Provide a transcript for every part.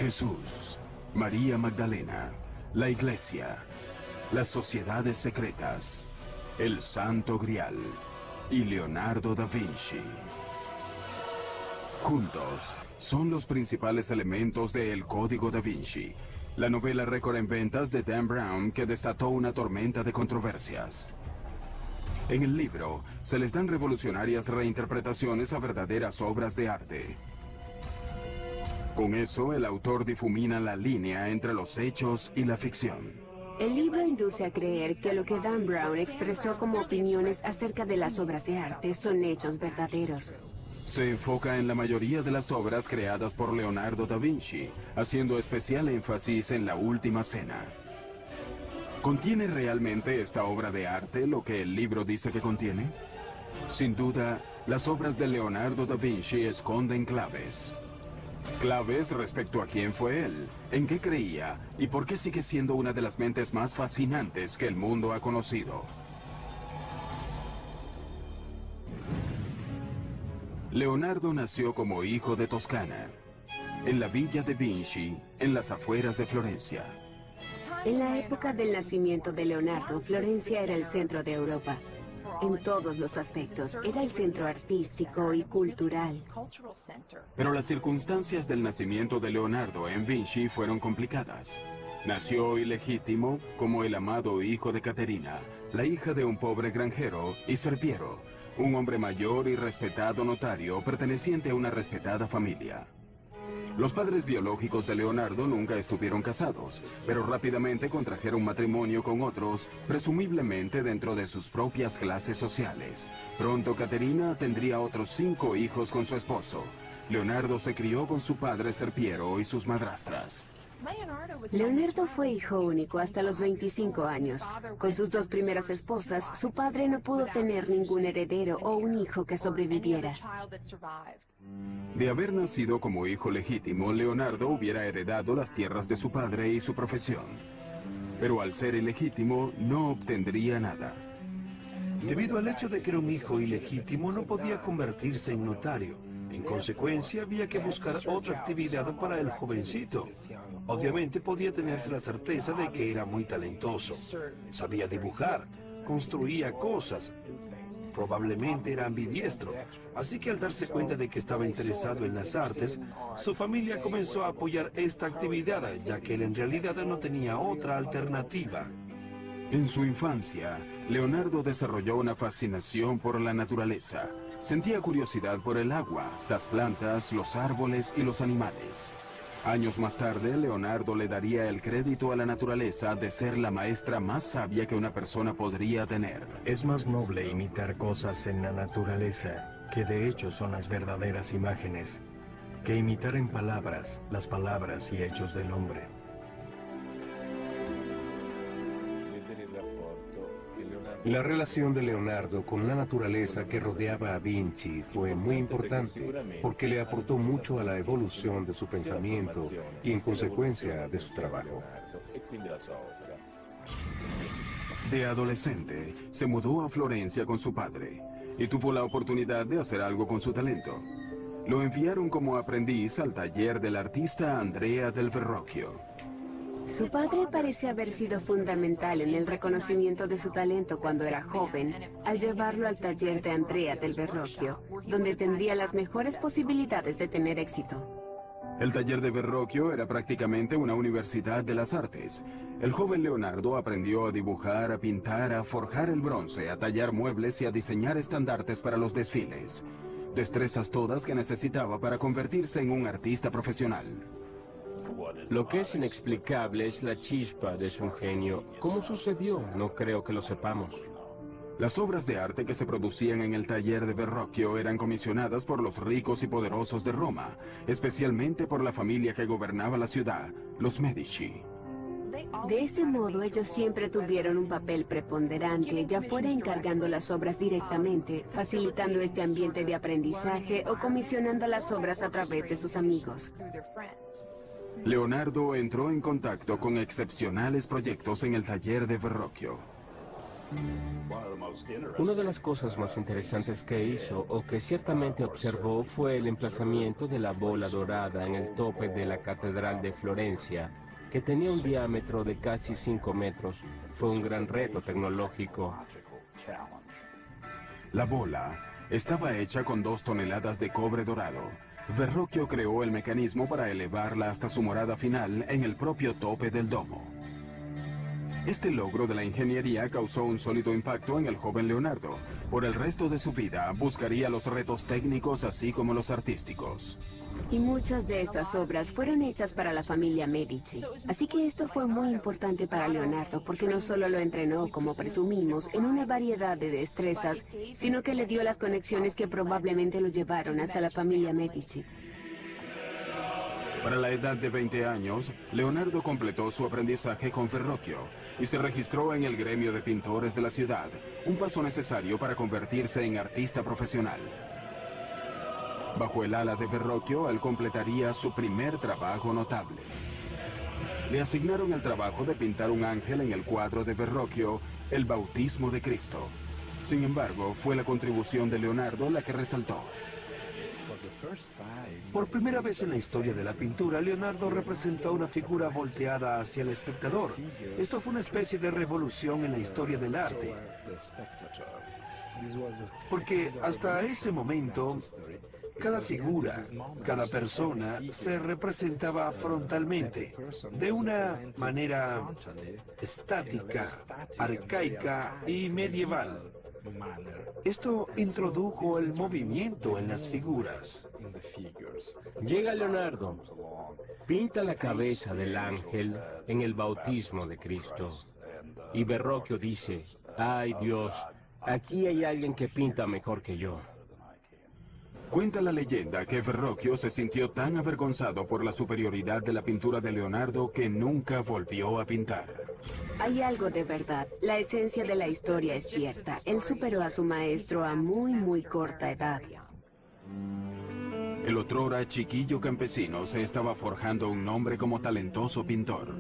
Jesús, María Magdalena, la Iglesia, las sociedades secretas, el Santo Grial y Leonardo da Vinci. Juntos, son los principales elementos de El Código da Vinci, la novela récord en ventas de Dan Brown que desató una tormenta de controversias. En el libro, se les dan revolucionarias reinterpretaciones a verdaderas obras de arte. Con eso, el autor difumina la línea entre los hechos y la ficción. El libro induce a creer que lo que Dan Brown expresó como opiniones acerca de las obras de arte son hechos verdaderos. Se enfoca en la mayoría de las obras creadas por Leonardo da Vinci, haciendo especial énfasis en la Última Cena. ¿Contiene realmente esta obra de arte lo que el libro dice que contiene? Sin duda, las obras de Leonardo da Vinci esconden claves. Claves respecto a quién fue él, en qué creía y por qué sigue siendo una de las mentes más fascinantes que el mundo ha conocido. Leonardo nació como hijo de Toscana, en la villa de Vinci, en las afueras de Florencia. En la época del nacimiento de Leonardo, Florencia era el centro de Europa. En todos los aspectos, era el centro artístico y cultural. Pero las circunstancias del nacimiento de Leonardo en Vinci fueron complicadas. Nació ilegítimo como el amado hijo de Caterina, la hija de un pobre granjero, y Serpiero, un hombre mayor y respetado notario perteneciente a una respetada familia. Los padres biológicos de Leonardo nunca estuvieron casados, pero rápidamente contrajeron matrimonio con otros, presumiblemente dentro de sus propias clases sociales. Pronto Caterina tendría otros 5 hijos con su esposo. Leonardo se crió con su padre Serpiero y sus madrastras. Leonardo fue hijo único hasta los 25 años. Con sus 2 primeras esposas, su padre no pudo tener ningún heredero o un hijo que sobreviviera. De haber nacido como hijo legítimo, Leonardo hubiera heredado las tierras de su padre y su profesión. Pero al ser ilegítimo, no obtendría nada. Debido al hecho de que era un hijo ilegítimo, no podía convertirse en notario. En consecuencia, había que buscar otra actividad para el jovencito. Obviamente podía tenerse la certeza de que era muy talentoso. Sabía dibujar, construía cosas. Probablemente era ambidiestro. Así que al darse cuenta de que estaba interesado en las artes, su familia comenzó a apoyar esta actividad, ya que él en realidad no tenía otra alternativa. En su infancia, Leonardo desarrolló una fascinación por la naturaleza. Sentía curiosidad por el agua, las plantas, los árboles y los animales. Años más tarde, Leonardo le daría el crédito a la naturaleza de ser la maestra más sabia que una persona podría tener. Es más noble imitar cosas en la naturaleza, que de hecho son las verdaderas imágenes, que imitar en palabras, las palabras y hechos del hombre. La relación de Leonardo con la naturaleza que rodeaba a Vinci fue muy importante porque le aportó mucho a la evolución de su pensamiento y en consecuencia de su trabajo. De adolescente, se mudó a Florencia con su padre y tuvo la oportunidad de hacer algo con su talento. Lo enviaron como aprendiz al taller del artista Andrea del Verrocchio. Su padre parece haber sido fundamental en el reconocimiento de su talento cuando era joven, al llevarlo al taller de Andrea del Verrocchio, donde tendría las mejores posibilidades de tener éxito. El taller de Verrocchio era prácticamente una universidad de las artes. El joven Leonardo aprendió a dibujar, a pintar, a forjar el bronce, a tallar muebles y a diseñar estandartes para los desfiles. Destrezas todas que necesitaba para convertirse en un artista profesional. Lo que es inexplicable es la chispa de su ingenio. ¿Cómo sucedió? No creo que lo sepamos. Las obras de arte que se producían en el taller de Verrocchio eran comisionadas por los ricos y poderosos de Roma, especialmente por la familia que gobernaba la ciudad, los Medici. De este modo, ellos siempre tuvieron un papel preponderante, ya fuera encargando las obras directamente, facilitando este ambiente de aprendizaje o comisionando las obras a través de sus amigos. Leonardo entró en contacto con excepcionales proyectos en el taller de Verrocchio. Una de las cosas más interesantes que hizo, o que ciertamente observó, fue el emplazamiento de la bola dorada en el tope de la Catedral de Florencia, que tenía un diámetro de casi 5 metros. Fue un gran reto tecnológico. La bola estaba hecha con 2 toneladas de cobre dorado. Verrocchio creó el mecanismo para elevarla hasta su morada final en el propio tope del domo. Este logro de la ingeniería causó un sólido impacto en el joven Leonardo. Por el resto de su vida buscaría los retos técnicos así como los artísticos. Y muchas de estas obras fueron hechas para la familia Medici. Así que esto fue muy importante para Leonardo, porque no solo lo entrenó, como presumimos, en una variedad de destrezas, sino que le dio las conexiones que probablemente lo llevaron hasta la familia Medici. Para la edad de 20 años, Leonardo completó su aprendizaje con Verrocchio y se registró en el gremio de pintores de la ciudad, un paso necesario para convertirse en artista profesional. Bajo el ala de Verrocchio, él completaría su primer trabajo notable. Le asignaron el trabajo de pintar un ángel en el cuadro de Verrocchio, El Bautismo de Cristo. Sin embargo, fue la contribución de Leonardo la que resaltó. Por primera vez en la historia de la pintura, Leonardo representó una figura volteada hacia el espectador. Esto fue una especie de revolución en la historia del arte. Porque hasta ese momento, cada figura, cada persona se representaba frontalmente, de una manera estática, arcaica y medieval. Esto introdujo el movimiento en las figuras. Llega Leonardo, pinta la cabeza del ángel en el bautismo de Cristo. Y Verrocchio dice, ¡ay Dios! Aquí hay alguien que pinta mejor que yo. Cuenta la leyenda que Verrocchio se sintió tan avergonzado por la superioridad de la pintura de Leonardo que nunca volvió a pintar. Hay algo de verdad. La esencia de la historia es cierta. Él superó a su maestro a muy corta edad. El otrora chiquillo campesino se estaba forjando un nombre como talentoso pintor.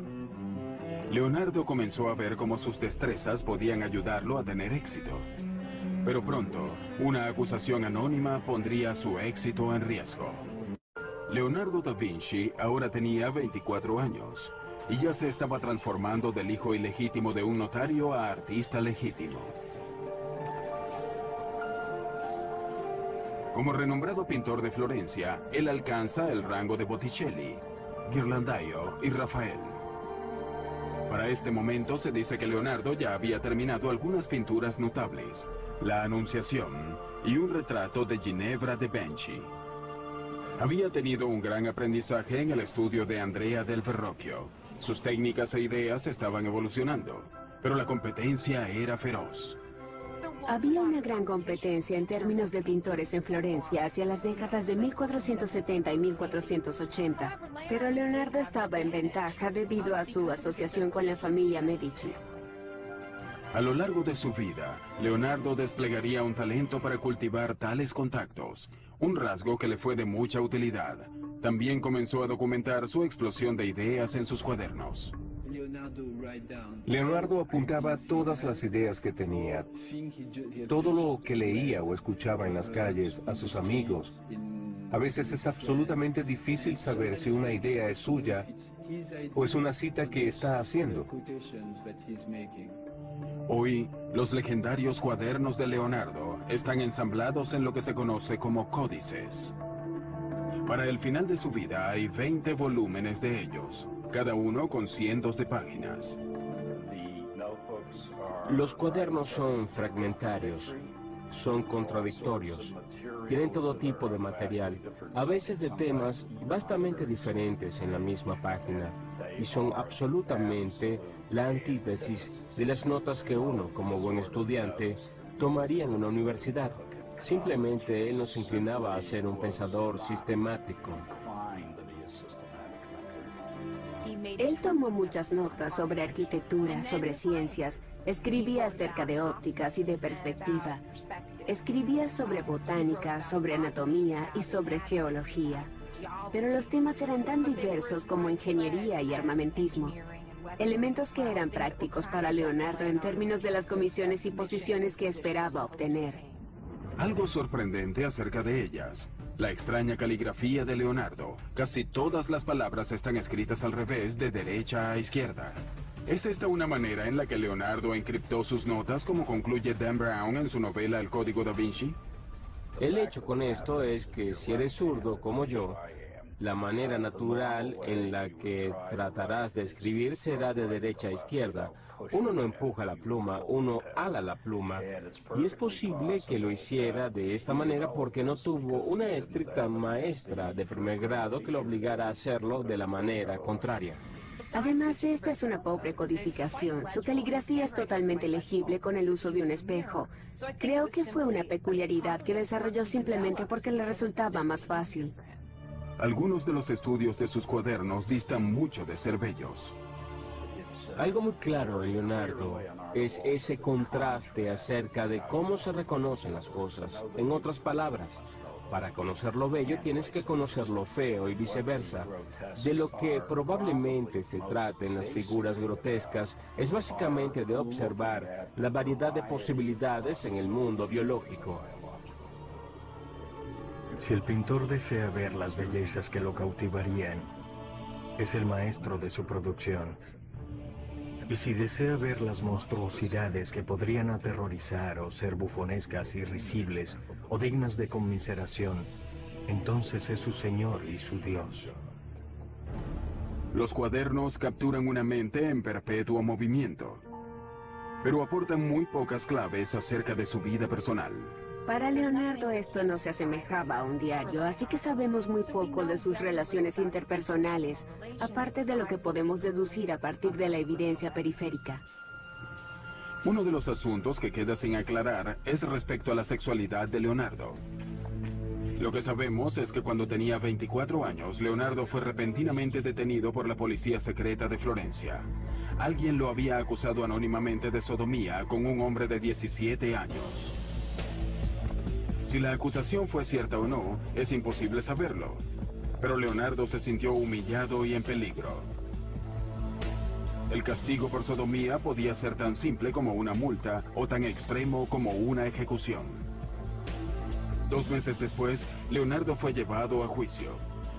Leonardo comenzó a ver cómo sus destrezas podían ayudarlo a tener éxito. Pero pronto, una acusación anónima pondría su éxito en riesgo. Leonardo da Vinci ahora tenía 24 años y ya se estaba transformando del hijo ilegítimo de un notario a artista legítimo. Como renombrado pintor de Florencia, él alcanza el rango de Botticelli, Ghirlandaio y Rafael. Para este momento se dice que Leonardo ya había terminado algunas pinturas notables, la Anunciación y un retrato de Ginevra de Benci. Había tenido un gran aprendizaje en el estudio de Andrea del Verrocchio. Sus técnicas e ideas estaban evolucionando, pero la competencia era feroz. Había una gran competencia en términos de pintores en Florencia hacia las décadas de 1470 y 1480, pero Leonardo estaba en ventaja debido a su asociación con la familia Medici. A lo largo de su vida, Leonardo desplegaría un talento para cultivar tales contactos, un rasgo que le fue de mucha utilidad. También comenzó a documentar su explosión de ideas en sus cuadernos. Leonardo apuntaba todas las ideas que tenía, todo lo que leía o escuchaba en las calles, a sus amigos. A veces es absolutamente difícil saber si una idea es suya o es una cita que está haciendo. Hoy, los legendarios cuadernos de Leonardo están ensamblados en lo que se conoce como códices. Para el final de su vida hay 20 volúmenes de ellos, cada uno con cientos de páginas. Los cuadernos son fragmentarios, son contradictorios, tienen todo tipo de material, a veces de temas bastante diferentes en la misma página, y son absolutamente la antítesis de las notas que uno, como buen estudiante, tomaría en una universidad. Simplemente él nos inclinaba a ser un pensador sistemático. Él tomó muchas notas sobre arquitectura, sobre ciencias, escribía acerca de ópticas y de perspectiva, escribía sobre botánica, sobre anatomía y sobre geología. Pero los temas eran tan diversos como ingeniería y armamentismo. elementos que eran prácticos para Leonardo en términos de las comisiones y posiciones que esperaba obtener. Algo sorprendente acerca de ellas. La extraña caligrafía de Leonardo. Casi todas las palabras están escritas al revés, de derecha a izquierda. ¿Es esta una manera en la que Leonardo encriptó sus notas, como concluye Dan Brown en su novela El Código da Vinci? El hecho con esto es que si eres zurdo como yo, la manera natural en la que tratarás de escribir será de derecha a izquierda. Uno no empuja la pluma, uno ala la pluma. Y es posible que lo hiciera de esta manera porque no tuvo una estricta maestra de primer grado que lo obligara a hacerlo de la manera contraria. Además, esta es una pobre codificación. Su caligrafía es totalmente legible con el uso de un espejo. Creo que fue una peculiaridad que desarrolló simplemente porque le resultaba más fácil. Algunos de los estudios de sus cuadernos distan mucho de ser bellos. Algo muy claro en Leonardo es ese contraste acerca de cómo se reconocen las cosas. En otras palabras, para conocer lo bello tienes que conocer lo feo y viceversa. De lo que probablemente se trata en las figuras grotescas es básicamente de observar la variedad de posibilidades en el mundo biológico. Si el pintor desea ver las bellezas que lo cautivarían, es el maestro de su producción. Y si desea ver las monstruosidades que podrían aterrorizar o ser bufonescas y risibles o dignas de conmiseración, entonces es su Señor y su Dios. Los cuadernos capturan una mente en perpetuo movimiento, pero aportan muy pocas claves acerca de su vida personal. Para Leonardo esto no se asemejaba a un diario, así que sabemos muy poco de sus relaciones interpersonales, aparte de lo que podemos deducir a partir de la evidencia periférica. Uno de los asuntos que queda sin aclarar es respecto a la sexualidad de Leonardo. Lo que sabemos es que cuando tenía 24 años, Leonardo fue repentinamente detenido por la policía secreta de Florencia. Alguien lo había acusado anónimamente de sodomía con un hombre de 17 años. Si la acusación fue cierta o no, es imposible saberlo. Pero Leonardo se sintió humillado y en peligro. El castigo por sodomía podía ser tan simple como una multa o tan extremo como una ejecución. 2 meses después, Leonardo fue llevado a juicio,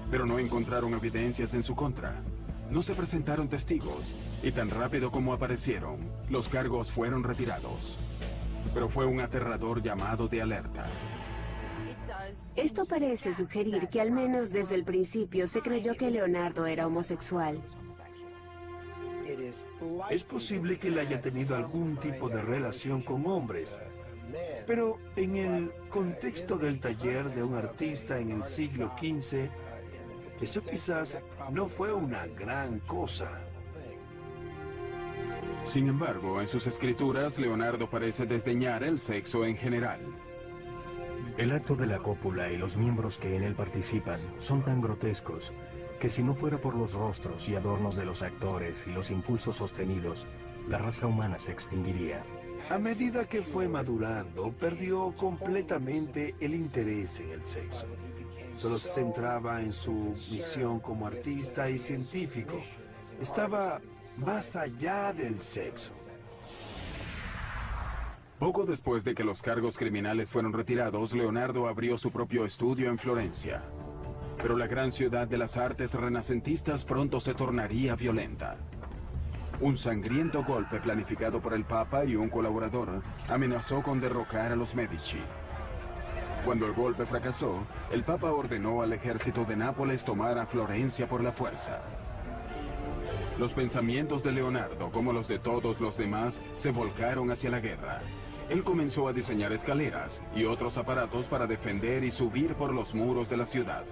pero no encontraron evidencias en su contra. No se presentaron testigos, y tan rápido como aparecieron, los cargos fueron retirados. Pero fue un aterrador llamado de alerta. Esto parece sugerir que al menos desde el principio se creyó que Leonardo era homosexual. Es posible que él haya tenido algún tipo de relación con hombres, pero en el contexto del taller de un artista en el siglo XV, eso quizás no fue una gran cosa. Sin embargo, en sus escrituras, Leonardo parece desdeñar el sexo en general. El acto de la cópula y los miembros que en él participan son tan grotescos que si no fuera por los rostros y adornos de los actores y los impulsos sostenidos, la raza humana se extinguiría. A medida que fue madurando, perdió completamente el interés en el sexo. Solo se centraba en su misión como artista y científico. Estaba más allá del sexo. Poco después de que los cargos criminales fueron retirados, Leonardo abrió su propio estudio en Florencia. Pero la gran ciudad de las artes renacentistas pronto se tornaría violenta. Un sangriento golpe planificado por el Papa y un colaborador amenazó con derrocar a los Medici. Cuando el golpe fracasó, el Papa ordenó al ejército de Nápoles tomar a Florencia por la fuerza. Los pensamientos de Leonardo, como los de todos los demás, se volcaron hacia la guerra. Él comenzó a diseñar escaleras y otros aparatos para defender y subir por los muros de la ciudad.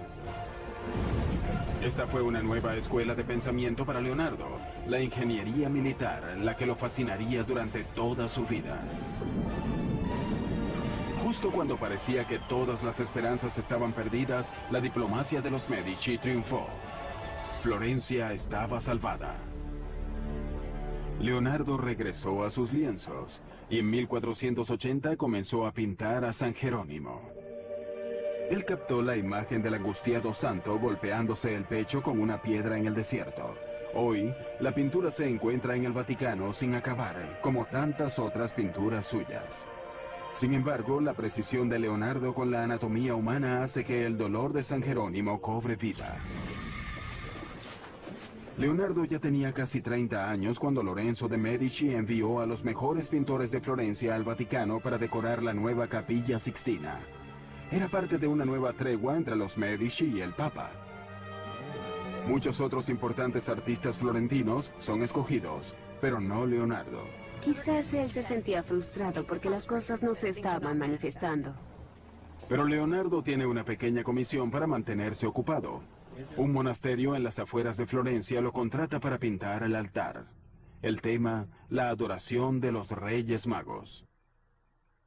Esta fue una nueva escuela de pensamiento para Leonardo, la ingeniería militar, la que lo fascinaría durante toda su vida. Justo cuando parecía que todas las esperanzas estaban perdidas, la diplomacia de los Medici triunfó. Florencia estaba salvada. Leonardo regresó a sus lienzos y en 1480 comenzó a pintar a San Jerónimo. Él captó la imagen del angustiado santo golpeándose el pecho con una piedra en el desierto. Hoy, la pintura se encuentra en el Vaticano sin acabar, como tantas otras pinturas suyas. Sin embargo, la precisión de Leonardo con la anatomía humana hace que el dolor de San Jerónimo cobre vida. Leonardo ya tenía casi 30 años cuando Lorenzo de Medici envió a los mejores pintores de Florencia al Vaticano para decorar la nueva Capilla Sixtina. Era parte de una nueva tregua entre los Medici y el Papa. Muchos otros importantes artistas florentinos son escogidos, pero no Leonardo. Quizás él se sentía frustrado porque las cosas no se estaban manifestando. Pero Leonardo tiene una pequeña comisión para mantenerse ocupado. Un monasterio en las afueras de Florencia lo contrata para pintar el altar. El tema, la adoración de los Reyes Magos.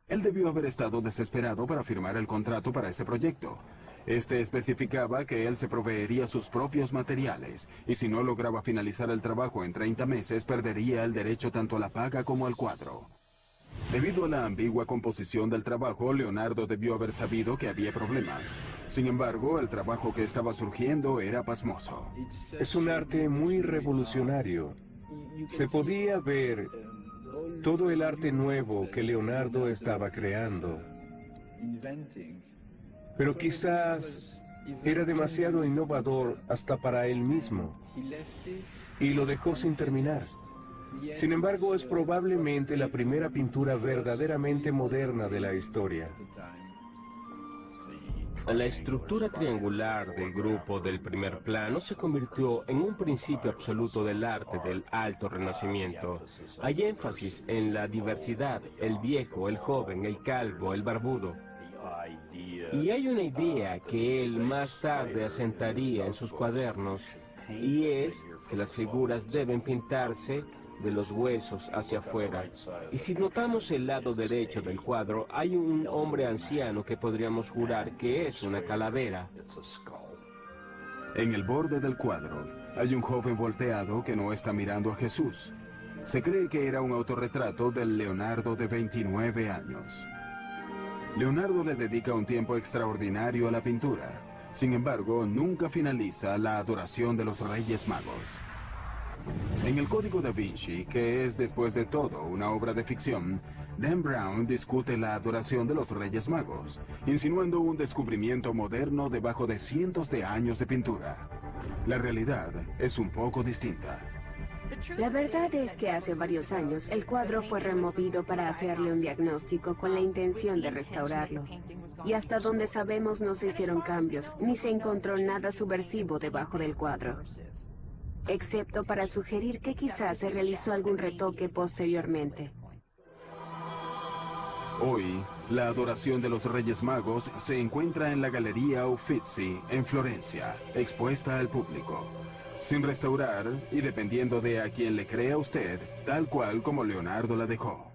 Él debió haber estado desesperado para firmar el contrato para ese proyecto. Este especificaba que él se proveería sus propios materiales, y si no lograba finalizar el trabajo en 30 meses, perdería el derecho tanto a la paga como al cuadro. Debido a la ambigua composición del trabajo, Leonardo debió haber sabido que había problemas. Sin embargo, el trabajo que estaba surgiendo era pasmoso. Es un arte muy revolucionario. Se podía ver todo el arte nuevo que Leonardo estaba creando. Pero quizás era demasiado innovador hasta para él mismo, y lo dejó sin terminar. Sin embargo, es probablemente la primera pintura verdaderamente moderna de la historia. La estructura triangular del grupo del primer plano se convirtió en un principio absoluto del arte del Alto Renacimiento. Hay énfasis en la diversidad, el viejo, el joven, el calvo, el barbudo. Y hay una idea que él más tarde asentaría en sus cuadernos, y es que las figuras deben pintarse de los huesos hacia afuera. Y si notamos el lado derecho del cuadro, hay un hombre anciano que podríamos jurar que es una calavera. En el borde del cuadro, hay un joven volteado que no está mirando a Jesús. Se cree que era un autorretrato del Leonardo de 29 años. Leonardo le dedica un tiempo extraordinario a la pintura. Sin embargo, nunca finaliza la adoración de los Reyes Magos. En el Código da Vinci, que es después de todo una obra de ficción, Dan Brown discute la adoración de los Reyes Magos, insinuando un descubrimiento moderno debajo de cientos de años de pintura. La realidad es un poco distinta. La verdad es que hace varios años el cuadro fue removido para hacerle un diagnóstico con la intención de restaurarlo. Y hasta donde sabemos no se hicieron cambios, ni se encontró nada subversivo debajo del cuadro, excepto para sugerir que quizás se realizó algún retoque posteriormente. Hoy, la adoración de los Reyes Magos se encuentra en la Galería Uffizi, en Florencia, expuesta al público, sin restaurar y dependiendo de a quien le crea usted, tal cual como Leonardo la dejó.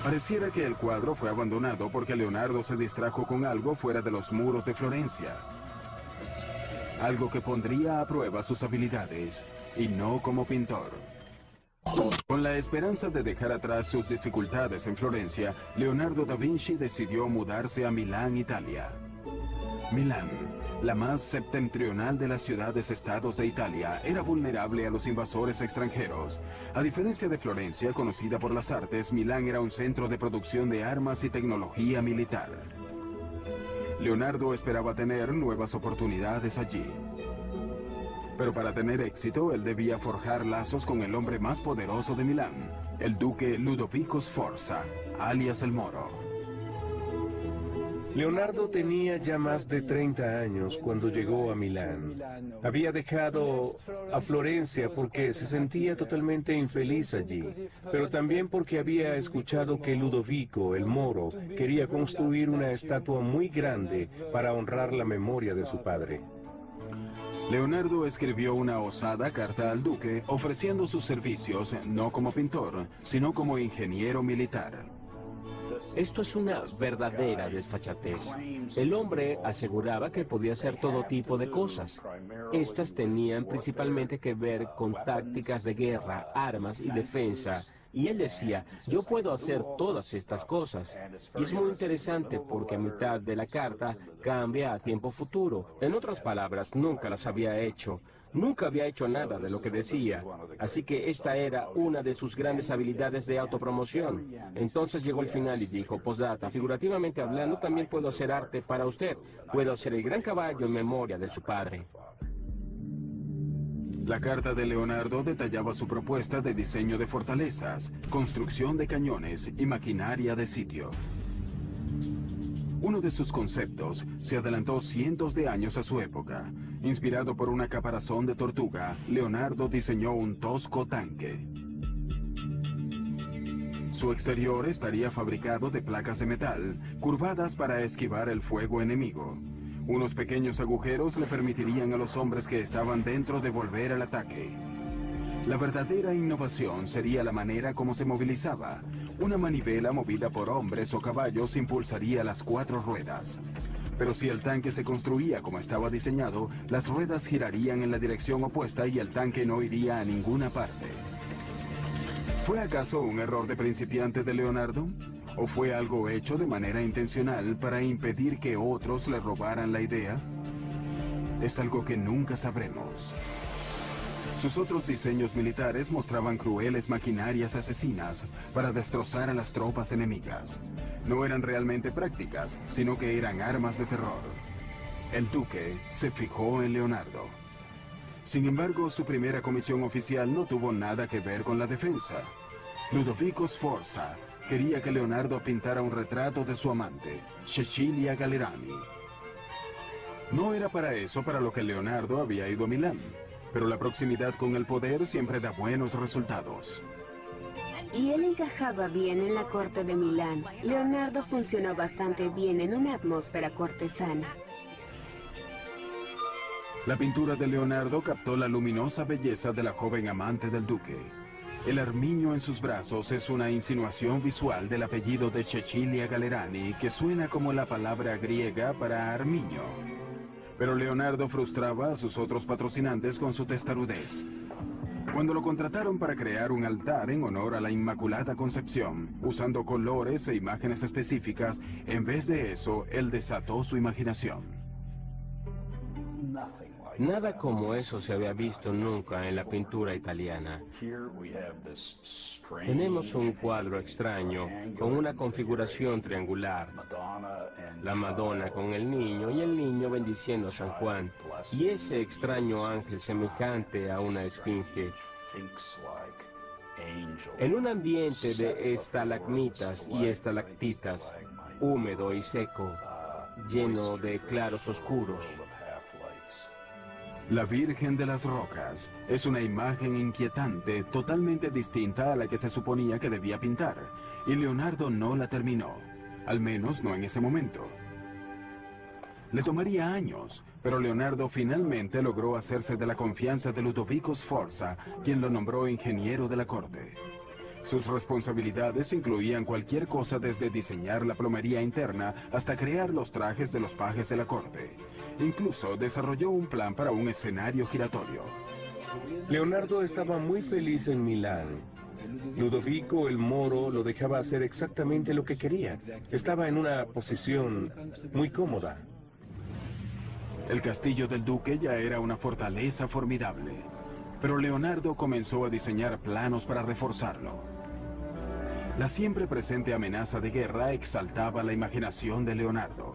Pareciera que el cuadro fue abandonado porque Leonardo se distrajo con algo fuera de los muros de Florencia. Algo que pondría a prueba sus habilidades, y no como pintor. Con la esperanza de dejar atrás sus dificultades en Florencia, Leonardo da Vinci decidió mudarse a Milán, Italia. Milán, la más septentrional de las ciudades-estados de Italia, era vulnerable a los invasores extranjeros. A diferencia de Florencia, conocida por las artes, Milán era un centro de producción de armas y tecnología militar. Leonardo esperaba tener nuevas oportunidades allí. Pero para tener éxito, él debía forjar lazos con el hombre más poderoso de Milán, el duque Ludovico Sforza, alias el Moro. Leonardo tenía ya más de 30 años cuando llegó a Milán. Había dejado a Florencia porque se sentía totalmente infeliz allí, pero también porque había escuchado que Ludovico, el Moro, quería construir una estatua muy grande para honrar la memoria de su padre. Leonardo escribió una osada carta al duque ofreciendo sus servicios no como pintor, sino como ingeniero militar. Esto es una verdadera desfachatez. El hombre aseguraba que podía hacer todo tipo de cosas. Estas tenían principalmente que ver con tácticas de guerra, armas y defensa. Y él decía, yo puedo hacer todas estas cosas. Y es muy interesante porque a mitad de la carta cambia a tiempo futuro. En otras palabras, nunca las había hecho. Nunca había hecho nada de lo que decía, así que esta era una de sus grandes habilidades de autopromoción. Entonces llegó el final y dijo, postdata, figurativamente hablando, también puedo hacer arte para usted. Puedo ser el gran caballo en memoria de su padre. La carta de Leonardo detallaba su propuesta de diseño de fortalezas, construcción de cañones y maquinaria de sitio. Uno de sus conceptos se adelantó cientos de años a su época. Inspirado por una caparazón de tortuga, Leonardo diseñó un tosco tanque. Su exterior estaría fabricado de placas de metal, curvadas para esquivar el fuego enemigo. Unos pequeños agujeros le permitirían a los hombres que estaban dentro devolver el ataque. La verdadera innovación sería la manera como se movilizaba. Una manivela movida por hombres o caballos impulsaría las 4 ruedas. Pero si el tanque se construía como estaba diseñado, las ruedas girarían en la dirección opuesta y el tanque no iría a ninguna parte. ¿Fue acaso un error de principiante de Leonardo? ¿O fue algo hecho de manera intencional para impedir que otros le robaran la idea? Es algo que nunca sabremos. Sus otros diseños militares mostraban crueles maquinarias asesinas para destrozar a las tropas enemigas. No eran realmente prácticas, sino que eran armas de terror. El duque se fijó en Leonardo. Sin embargo, su primera comisión oficial no tuvo nada que ver con la defensa. Ludovico Sforza quería que Leonardo pintara un retrato de su amante, Cecilia Gallerani. No era para eso para lo que Leonardo había ido a Milán. Pero la proximidad con el poder siempre da buenos resultados. Y él encajaba bien en la corte de Milán. Leonardo funcionó bastante bien en una atmósfera cortesana. La pintura de Leonardo captó la luminosa belleza de la joven amante del duque. El armiño en sus brazos es una insinuación visual del apellido de Cecilia Gallerani que suena como la palabra griega para armiño. Pero Leonardo frustraba a sus otros patrocinantes con su testarudez. Cuando lo contrataron para crear un altar en honor a la Inmaculada Concepción, usando colores e imágenes específicas, en vez de eso, él desató su imaginación. Nada como eso se había visto nunca en la pintura italiana. Tenemos un cuadro extraño con una configuración triangular. La Madonna con el niño y el niño bendiciendo a San Juan. Y ese extraño ángel semejante a una esfinge. En un ambiente de estalagmitas y estalactitas, húmedo y seco, lleno de claros oscuros. La Virgen de las Rocas es una imagen inquietante, totalmente distinta a la que se suponía que debía pintar, y Leonardo no la terminó, al menos no en ese momento. Le tomaría años, pero Leonardo finalmente logró hacerse de la confianza de Ludovico Sforza, quien lo nombró ingeniero de la corte. Sus responsabilidades incluían cualquier cosa desde diseñar la plomería interna hasta crear los trajes de los pajes de la corte. Incluso desarrolló un plan para un escenario giratorio. Leonardo estaba muy feliz en Milán. Ludovico el Moro lo dejaba hacer exactamente lo que quería. Estaba en una posición muy cómoda. El castillo del duque ya era una fortaleza formidable, pero Leonardo comenzó a diseñar planos para reforzarlo. La siempre presente amenaza de guerra exaltaba la imaginación de Leonardo.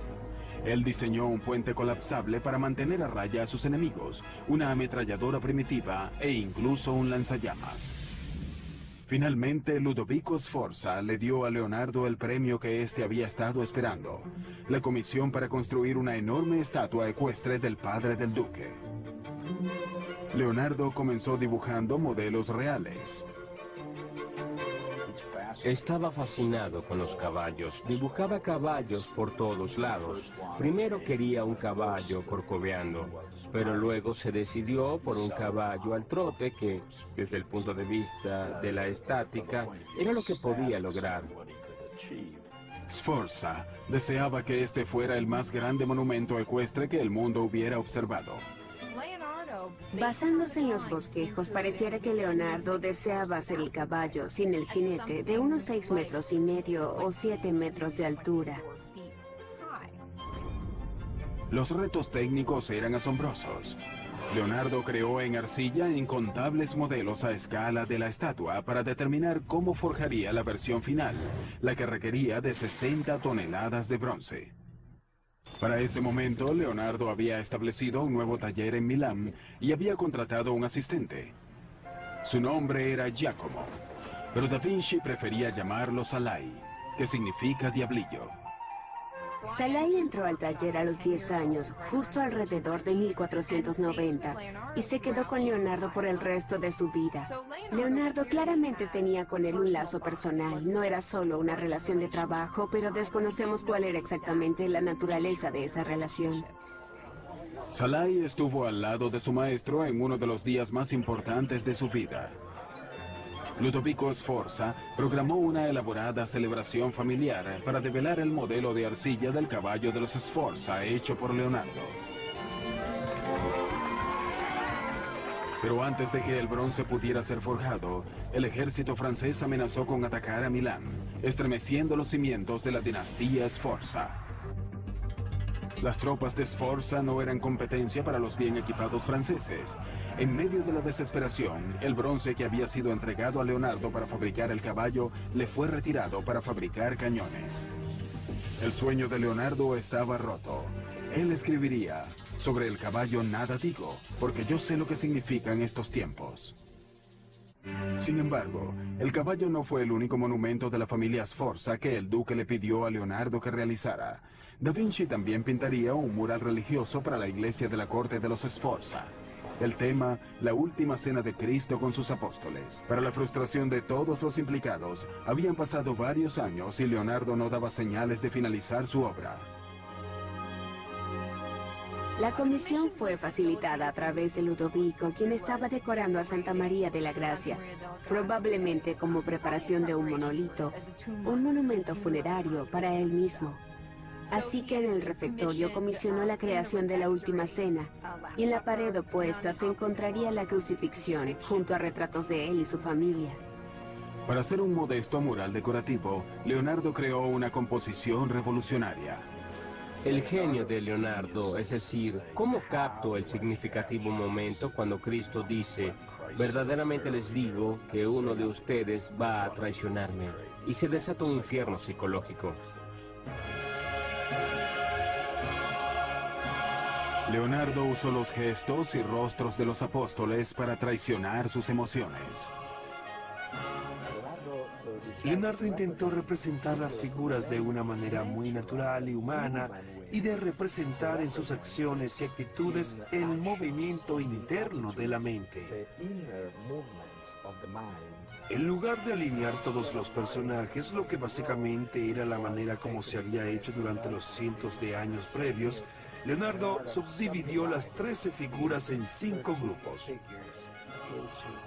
Él diseñó un puente colapsable para mantener a raya a sus enemigos, una ametralladora primitiva e incluso un lanzallamas. Finalmente, Ludovico Sforza le dio a Leonardo el premio que éste había estado esperando, la comisión para construir una enorme estatua ecuestre del padre del duque. Leonardo comenzó dibujando modelos reales. Estaba fascinado con los caballos. Dibujaba caballos por todos lados. Primero quería un caballo corcoveando, pero luego se decidió por un caballo al trote que, desde el punto de vista de la estática, era lo que podía lograr. Sforza deseaba que este fuera el más grande monumento ecuestre que el mundo hubiera observado. Basándose en los bosquejos, pareciera que Leonardo deseaba ser el caballo, sin el jinete, de unos 6,5 metros o 7 metros de altura. Los retos técnicos eran asombrosos. Leonardo creó en arcilla incontables modelos a escala de la estatua para determinar cómo forjaría la versión final, la que requería de 60 toneladas de bronce. Para ese momento, Leonardo había establecido un nuevo taller en Milán y había contratado un asistente. Su nombre era Giacomo, pero Da Vinci prefería llamarlo Salai, que significa diablillo. Salai entró al taller a los 10 años, justo alrededor de 1490, y se quedó con Leonardo por el resto de su vida. Leonardo claramente tenía con él un lazo personal, no era solo una relación de trabajo, pero desconocemos cuál era exactamente la naturaleza de esa relación. Salai estuvo al lado de su maestro en uno de los días más importantes de su vida. Ludovico Sforza programó una elaborada celebración familiar para develar el modelo de arcilla del caballo de los Sforza hecho por Leonardo. Pero antes de que el bronce pudiera ser forjado, el ejército francés amenazó con atacar a Milán, estremeciendo los cimientos de la dinastía Sforza. Las tropas de Sforza no eran competencia para los bien equipados franceses. En medio de la desesperación, el bronce que había sido entregado a Leonardo para fabricar el caballo le fue retirado para fabricar cañones. El sueño de Leonardo estaba roto. Él escribiría: sobre el caballo nada digo, porque yo sé lo que significan estos tiempos. Sin embargo, el caballo no fue el único monumento de la familia Sforza que el duque le pidió a Leonardo que realizara. Da Vinci también pintaría un mural religioso para la iglesia de la corte de los Sforza. El tema, la última cena de Cristo con sus apóstoles. Para la frustración de todos los implicados, habían pasado varios años y Leonardo no daba señales de finalizar su obra. La comisión fue facilitada a través de Ludovico, quien estaba decorando a Santa María de la Gracia, probablemente como preparación de un monolito, un monumento funerario para él mismo. Así que en el refectorio comisionó la creación de la Última Cena, y en la pared opuesta se encontraría la crucifixión, junto a retratos de él y su familia. Para hacer un modesto mural decorativo, Leonardo creó una composición revolucionaria. El genio de Leonardo, es decir, cómo capto el significativo momento cuando Cristo dice: verdaderamente les digo que uno de ustedes va a traicionarme, y se desata un infierno psicológico. Leonardo usó los gestos y rostros de los apóstoles para traicionar sus emociones. Leonardo intentó representar las figuras de una manera muy natural y humana, y de representar en sus acciones y actitudes el movimiento interno de la mente. En lugar de alinear todos los personajes, lo que básicamente era la manera como se había hecho durante los cientos de años previos, Leonardo subdividió las 13 figuras en 5 grupos.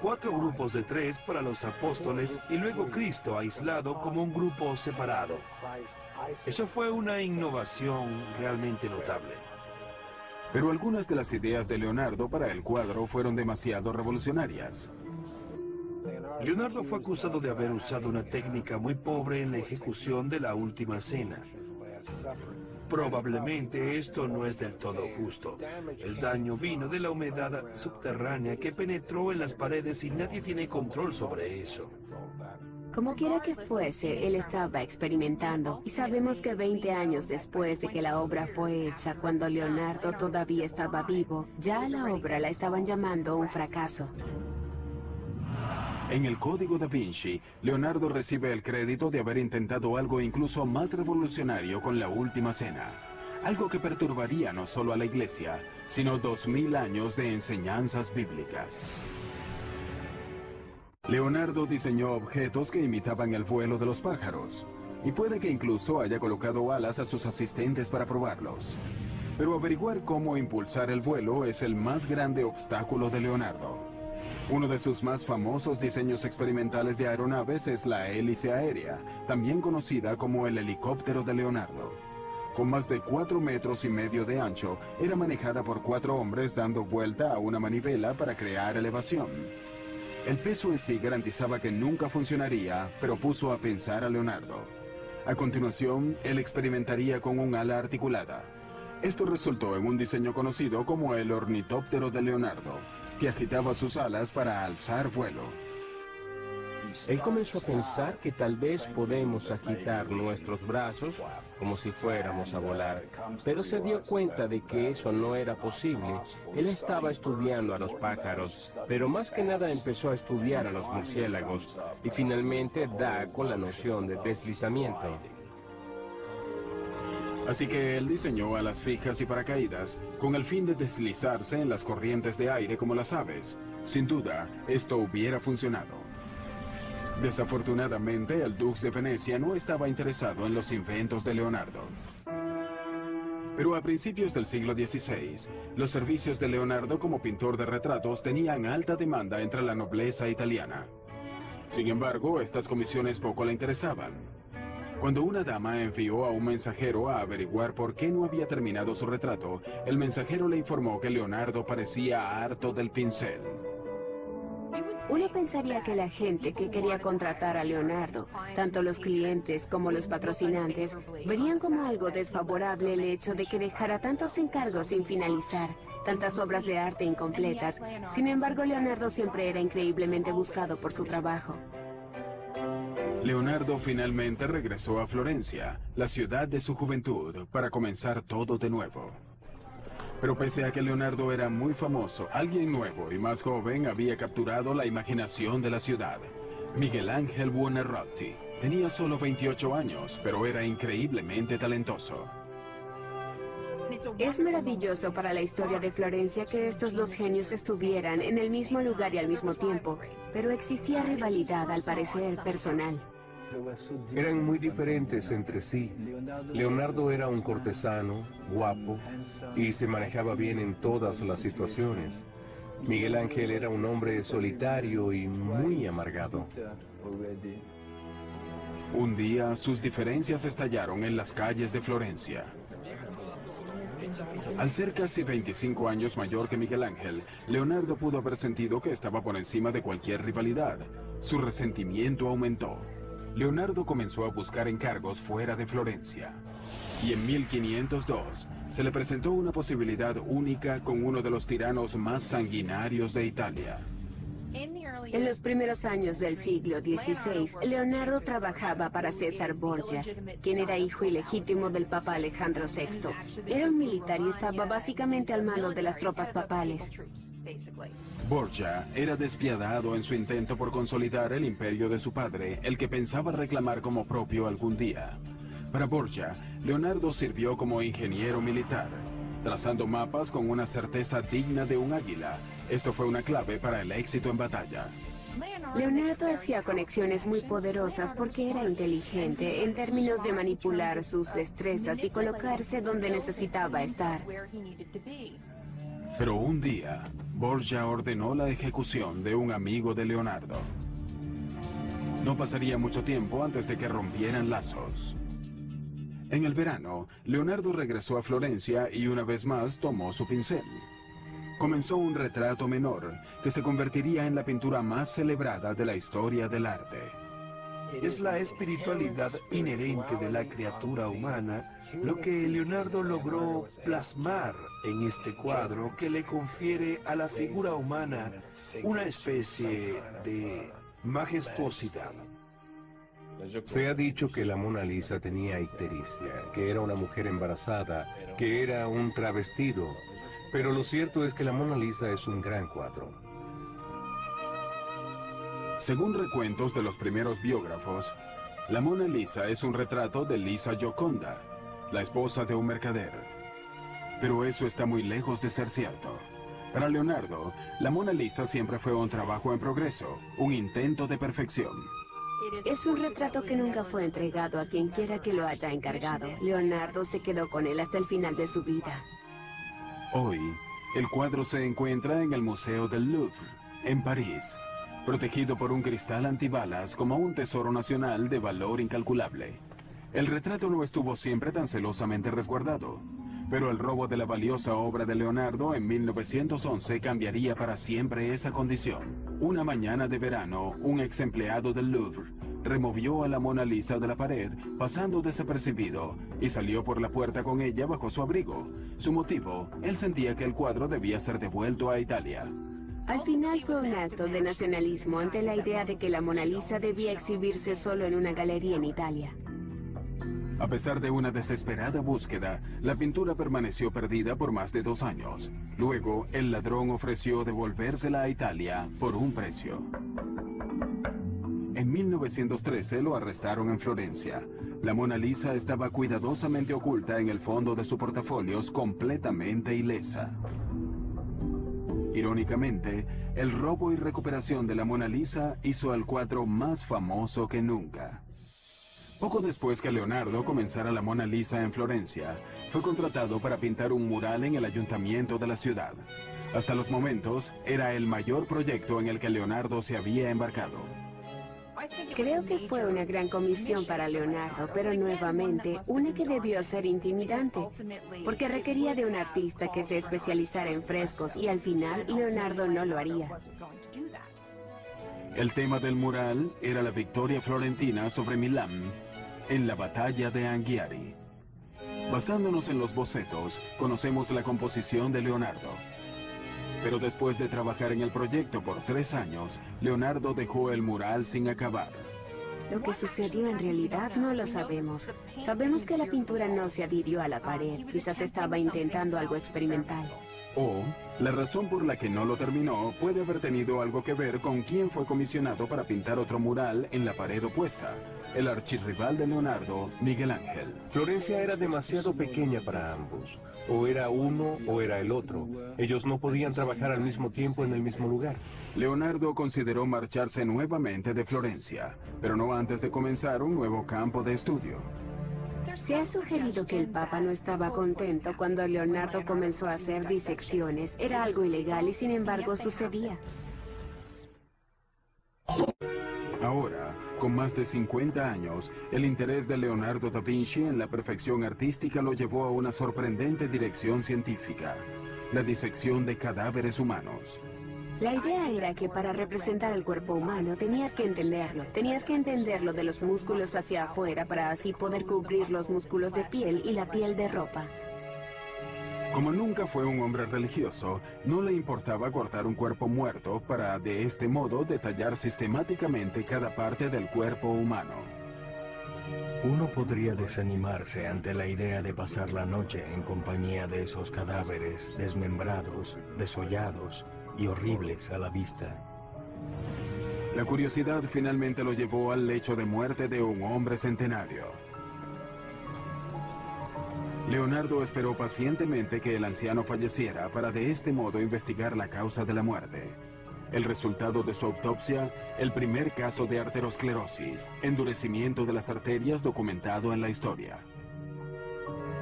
4 grupos de 3 para los apóstoles y luego Cristo aislado como un grupo separado. Eso fue una innovación realmente notable. Pero algunas de las ideas de Leonardo para el cuadro fueron demasiado revolucionarias. Leonardo fue acusado de haber usado una técnica muy pobre en la ejecución de la Última Cena. Probablemente esto no es del todo justo. El daño vino de la humedad subterránea que penetró en las paredes y nadie tiene control sobre eso. Como quiera que fuese, él estaba experimentando, y sabemos que 20 años después de que la obra fue hecha, cuando Leonardo todavía estaba vivo, ya a la obra la estaban llamando un fracaso. En el Código Da Vinci, Leonardo recibe el crédito de haber intentado algo incluso más revolucionario con la Última Cena. Algo que perturbaría no solo a la Iglesia, sino 2000 años de enseñanzas bíblicas. Leonardo diseñó objetos que imitaban el vuelo de los pájaros, y puede que incluso haya colocado alas a sus asistentes para probarlos. Pero averiguar cómo impulsar el vuelo es el más grande obstáculo de Leonardo. Uno de sus más famosos diseños experimentales de aeronaves es la hélice aérea, también conocida como el helicóptero de Leonardo. Con más de 4,5 metros de ancho, era manejada por 4 hombres dando vuelta a una manivela para crear elevación. El peso en sí garantizaba que nunca funcionaría, pero puso a pensar a Leonardo. A continuación, él experimentaría con un ala articulada. Esto resultó en un diseño conocido como el ornitóptero de Leonardo, que agitaba sus alas para alzar vuelo. Él comenzó a pensar que tal vez podemos agitar nuestros brazos como si fuéramos a volar, pero se dio cuenta de que eso no era posible. Él estaba estudiando a los pájaros, pero más que nada empezó a estudiar a los murciélagos y finalmente da con la noción de deslizamiento. Así que él diseñó alas fijas y paracaídas con el fin de deslizarse en las corrientes de aire como las aves. Sin duda, esto hubiera funcionado. Desafortunadamente, el Dux de Venecia no estaba interesado en los inventos de Leonardo. Pero a principios del siglo XVI, los servicios de Leonardo como pintor de retratos tenían alta demanda entre la nobleza italiana. Sin embargo, estas comisiones poco le interesaban. Cuando una dama envió a un mensajero a averiguar por qué no había terminado su retrato, el mensajero le informó que Leonardo parecía harto del pincel. Uno pensaría que la gente que quería contratar a Leonardo, tanto los clientes como los patrocinantes, verían como algo desfavorable el hecho de que dejara tantos encargos sin finalizar, tantas obras de arte incompletas. Sin embargo, Leonardo siempre era increíblemente buscado por su trabajo. Leonardo finalmente regresó a Florencia, la ciudad de su juventud, para comenzar todo de nuevo. Pero pese a que Leonardo era muy famoso, alguien nuevo y más joven había capturado la imaginación de la ciudad. Miguel Ángel Buonarroti. Tenía solo 28 años, pero era increíblemente talentoso. Es maravilloso para la historia de Florencia que estos dos genios estuvieran en el mismo lugar y al mismo tiempo, pero existía rivalidad, al parecer, personal. Eran muy diferentes entre sí. Leonardo era un cortesano, guapo, y se manejaba bien en todas las situaciones. Miguel Ángel era un hombre solitario y muy amargado. Un día, sus diferencias estallaron en las calles de Florencia. Al ser casi 25 años mayor que Miguel Ángel, Leonardo pudo haber sentido que estaba por encima de cualquier rivalidad. Su resentimiento aumentó. Leonardo comenzó a buscar encargos fuera de Florencia. Y en 1502 se le presentó una posibilidad única con uno de los tiranos más sanguinarios de Italia. En los primeros años del siglo XVI, Leonardo trabajaba para César Borgia, quien era hijo ilegítimo del Papa Alejandro VI. Era un militar y estaba básicamente al mando de las tropas papales. Borgia era despiadado en su intento por consolidar el imperio de su padre, el que pensaba reclamar como propio algún día. Para Borgia, Leonardo sirvió como ingeniero militar, trazando mapas con una certeza digna de un águila. Esto fue una clave para el éxito en batalla. Leonardo hacía conexiones muy poderosas porque era inteligente en términos de manipular sus destrezas y colocarse donde necesitaba estar. Pero un día, Borgia ordenó la ejecución de un amigo de Leonardo. No pasaría mucho tiempo antes de que rompieran lazos. En el verano, Leonardo regresó a Florencia y una vez más tomó su pincel. Comenzó un retrato menor que se convertiría en la pintura más celebrada de la historia del arte. Es la espiritualidad inherente de la criatura humana lo que Leonardo logró plasmar en este cuadro que le confiere a la figura humana una especie de majestuosidad. Se ha dicho que la Mona Lisa tenía ictericia, que era una mujer embarazada, que era un travestido, pero lo cierto es que la Mona Lisa es un gran cuadro. Según recuentos de los primeros biógrafos, la Mona Lisa es un retrato de Lisa Gioconda, la esposa de un mercader. Pero eso está muy lejos de ser cierto. Para Leonardo, la Mona Lisa siempre fue un trabajo en progreso, un intento de perfección. Es un retrato que nunca fue entregado a quien quiera que lo haya encargado. Leonardo se quedó con él hasta el final de su vida. Hoy, el cuadro se encuentra en el Museo del Louvre, en París, protegido por un cristal antibalas como un tesoro nacional de valor incalculable. El retrato no estuvo siempre tan celosamente resguardado, pero el robo de la valiosa obra de Leonardo en 1911 cambiaría para siempre esa condición. Una mañana de verano, un ex empleado del Louvre removió a la Mona Lisa de la pared, pasando desapercibido, y salió por la puerta con ella bajo su abrigo. Su motivo, él sentía que el cuadro debía ser devuelto a Italia. Al final fue un acto de nacionalismo ante la idea de que la Mona Lisa debía exhibirse solo en una galería en Italia. A pesar de una desesperada búsqueda, la pintura permaneció perdida por más de 2 años. Luego, el ladrón ofreció devolvérsela a Italia por un precio. En 1913 lo arrestaron en Florencia. La Mona Lisa estaba cuidadosamente oculta en el fondo de su portafolios, completamente ilesa. Irónicamente, el robo y recuperación de la Mona Lisa hizo al cuadro más famoso que nunca. Poco después que Leonardo comenzara la Mona Lisa en Florencia, fue contratado para pintar un mural en el ayuntamiento de la ciudad. Hasta los momentos, era el mayor proyecto en el que Leonardo se había embarcado. Creo que fue una gran comisión para Leonardo, pero nuevamente, una que debió ser intimidante, porque requería de un artista que se especializara en frescos y al final Leonardo no lo haría. El tema del mural era la victoria florentina sobre Milán en la batalla de Anghiari. Basándonos en los bocetos, conocemos la composición de Leonardo. Pero después de trabajar en el proyecto por 3 años, Leonardo dejó el mural sin acabar. Lo que sucedió en realidad no lo sabemos. Sabemos que la pintura no se adhirió a la pared, quizás estaba intentando algo experimental. O, la razón por la que no lo terminó puede haber tenido algo que ver con quién fue comisionado para pintar otro mural en la pared opuesta, el archirrival de Leonardo, Miguel Ángel. Florencia era demasiado pequeña para ambos. O era uno o era el otro. Ellos no podían trabajar al mismo tiempo en el mismo lugar. Leonardo consideró marcharse nuevamente de Florencia, pero no antes de comenzar un nuevo campo de estudio. Se ha sugerido que el Papa no estaba contento cuando Leonardo comenzó a hacer disecciones. Era algo ilegal y sin embargo sucedía. Ahora, con más de 50 años, el interés de Leonardo da Vinci en la perfección artística lo llevó a una sorprendente dirección científica: la disección de cadáveres humanos. La idea era que para representar el cuerpo humano tenías que entenderlo de los músculos hacia afuera para así poder cubrir los músculos de piel y la piel de ropa. Como nunca fue un hombre religioso, no le importaba cortar un cuerpo muerto para, de este modo, detallar sistemáticamente cada parte del cuerpo humano. Uno podría desanimarse ante la idea de pasar la noche en compañía de esos cadáveres desmembrados, desollados y horribles a la vista. La curiosidad finalmente lo llevó al lecho de muerte de un hombre centenario. Leonardo esperó pacientemente que el anciano falleciera para de este modo investigar la causa de la muerte. El resultado de su autopsia, el primer caso de arteriosclerosis, endurecimiento de las arterias documentado en la historia.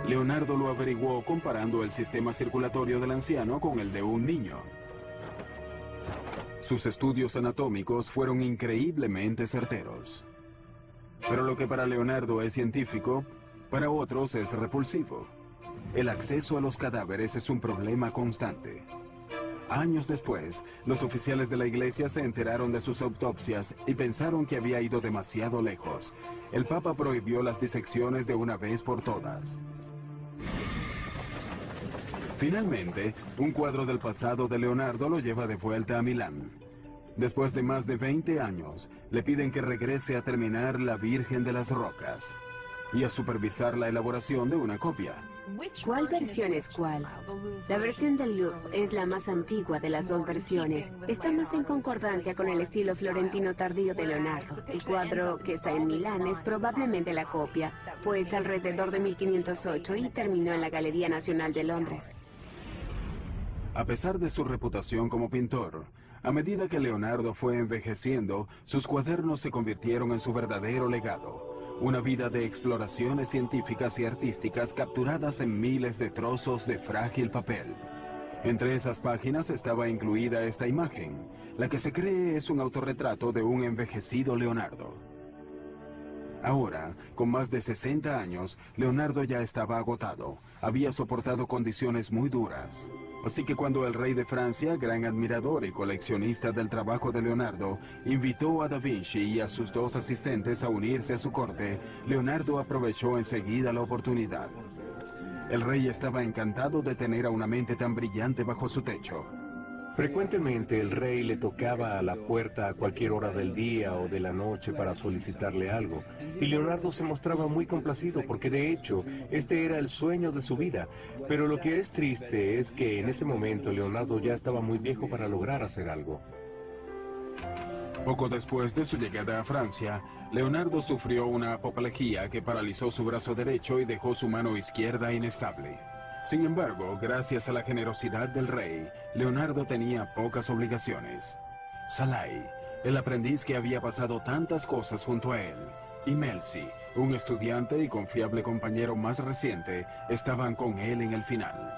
Leonardo lo averiguó comparando el sistema circulatorio del anciano con el de un niño. Sus estudios anatómicos fueron increíblemente certeros. Pero lo que para Leonardo es científico, para otros es repulsivo. El acceso a los cadáveres es un problema constante. Años después, los oficiales de la iglesia se enteraron de sus autopsias y pensaron que había ido demasiado lejos. El Papa prohibió las disecciones de una vez por todas. Finalmente, un cuadro del pasado de Leonardo lo lleva de vuelta a Milán. Después de más de 20 años, le piden que regrese a terminar La Virgen de las Rocas y a supervisar la elaboración de una copia. ¿Cuál versión es cuál? La versión del Louvre es la más antigua de las dos versiones. Está más en concordancia con el estilo florentino tardío de Leonardo. El cuadro que está en Milán es probablemente la copia. Fue hecha alrededor de 1508 y terminó en la Galería Nacional de Londres. A pesar de su reputación como pintor, a medida que Leonardo fue envejeciendo, sus cuadernos se convirtieron en su verdadero legado. Una vida de exploraciones científicas y artísticas capturadas en miles de trozos de frágil papel. Entre esas páginas estaba incluida esta imagen, la que se cree es un autorretrato de un envejecido Leonardo. Ahora, con más de 60 años, Leonardo ya estaba agotado. Había soportado condiciones muy duras. Así que cuando el rey de Francia, gran admirador y coleccionista del trabajo de Leonardo, invitó a Da Vinci y a sus dos asistentes a unirse a su corte, Leonardo aprovechó enseguida la oportunidad. El rey estaba encantado de tener a una mente tan brillante bajo su techo. Frecuentemente el rey le tocaba a la puerta a cualquier hora del día o de la noche para solicitarle algo, y Leonardo se mostraba muy complacido porque de hecho este era el sueño de su vida. Pero lo que es triste es que en ese momento Leonardo ya estaba muy viejo para lograr hacer algo. Poco después de su llegada a Francia, Leonardo sufrió una apoplejía que paralizó su brazo derecho y dejó su mano izquierda inestable. Sin embargo, gracias a la generosidad del rey, Leonardo tenía pocas obligaciones. Salai, el aprendiz que había pasado tantas cosas junto a él, y Melzi, un estudiante y confiable compañero más reciente, estaban con él en el final.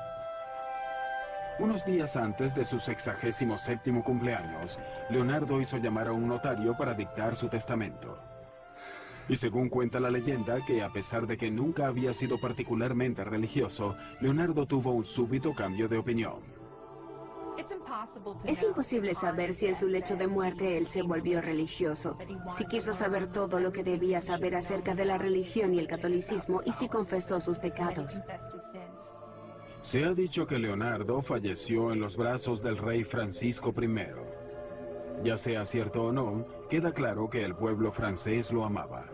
Unos días antes de su 67º cumpleaños, Leonardo hizo llamar a un notario para dictar su testamento. Y según cuenta la leyenda, que a pesar de que nunca había sido particularmente religioso, Leonardo tuvo un súbito cambio de opinión. Es imposible saber si en su lecho de muerte él se volvió religioso, si quiso saber todo lo que debía saber acerca de la religión y el catolicismo y si confesó sus pecados. Se ha dicho que Leonardo falleció en los brazos del rey Francisco I. Ya sea cierto o no, queda claro que el pueblo francés lo amaba.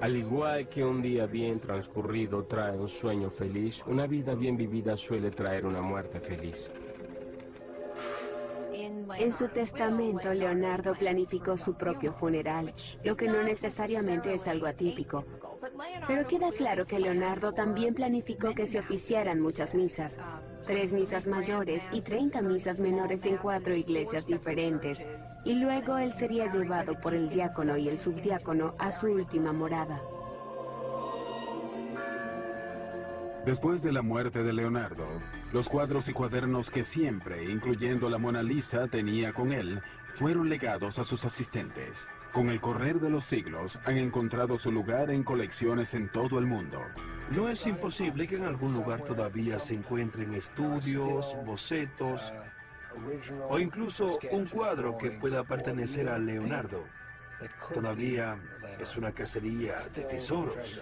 Al igual que un día bien transcurrido trae un sueño feliz, una vida bien vivida suele traer una muerte feliz. En su testamento, Leonardo planificó su propio funeral, lo que no necesariamente es algo atípico. Pero queda claro que Leonardo también planificó que se oficiaran muchas misas, 3 misas mayores y 30 misas menores en 4 iglesias diferentes, y luego él sería llevado por el diácono y el subdiácono a su última morada. Después de la muerte de Leonardo, los cuadros y cuadernos que siempre, incluyendo la Mona Lisa, tenía con él, fueron legados a sus asistentes. Con el correr de los siglos, han encontrado su lugar en colecciones en todo el mundo. No es imposible que en algún lugar todavía se encuentren estudios, bocetos, o incluso un cuadro que pueda pertenecer a Leonardo. Todavía es una cacería de tesoros.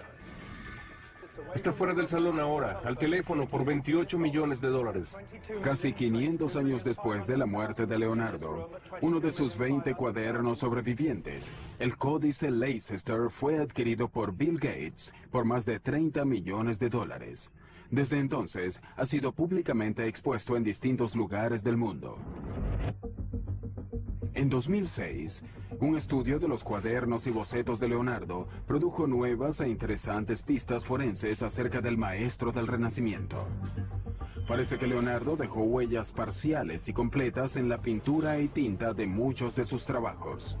Está fuera del salón ahora, al teléfono por $28 millones. Casi 500 años después de la muerte de Leonardo, uno de sus 20 cuadernos sobrevivientes, el Códice Leicester, fue adquirido por Bill Gates por más de $30 millones. Desde entonces, ha sido públicamente expuesto en distintos lugares del mundo. En 2006, un estudio de los cuadernos y bocetos de Leonardo produjo nuevas e interesantes pistas forenses acerca del maestro del Renacimiento. Parece que Leonardo dejó huellas parciales y completas en la pintura y tinta de muchos de sus trabajos.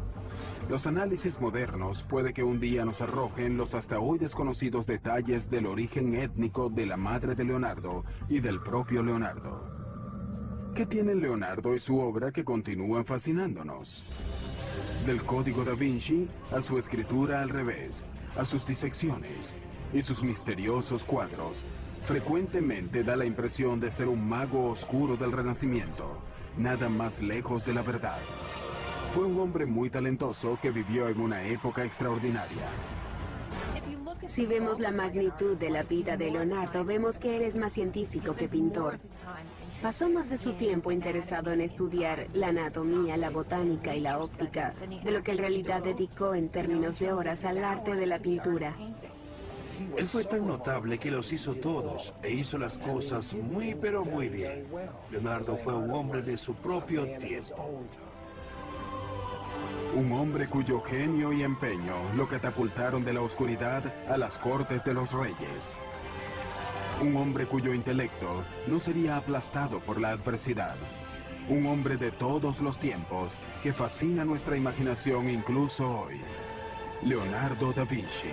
Los análisis modernos puede que un día nos arrojen los hasta hoy desconocidos detalles del origen étnico de la madre de Leonardo y del propio Leonardo. ¿Qué tienen Leonardo y su obra que continúan fascinándonos? Del Código da Vinci a su escritura al revés, a sus disecciones y sus misteriosos cuadros, frecuentemente da la impresión de ser un mago oscuro del Renacimiento, nada más lejos de la verdad. Fue un hombre muy talentoso que vivió en una época extraordinaria. Si vemos la magnitud de la vida de Leonardo, vemos que él es más científico que pintor. Pasó más de su tiempo interesado en estudiar la anatomía, la botánica y la óptica, de lo que en realidad dedicó en términos de horas al arte de la pintura. Él fue tan notable que los hizo todos e hizo las cosas muy pero muy bien. Leonardo fue un hombre de su propio tiempo. Un hombre cuyo genio y empeño lo catapultaron de la oscuridad a las cortes de los reyes. Un hombre cuyo intelecto no sería aplastado por la adversidad. Un hombre de todos los tiempos que fascina nuestra imaginación incluso hoy. Leonardo da Vinci.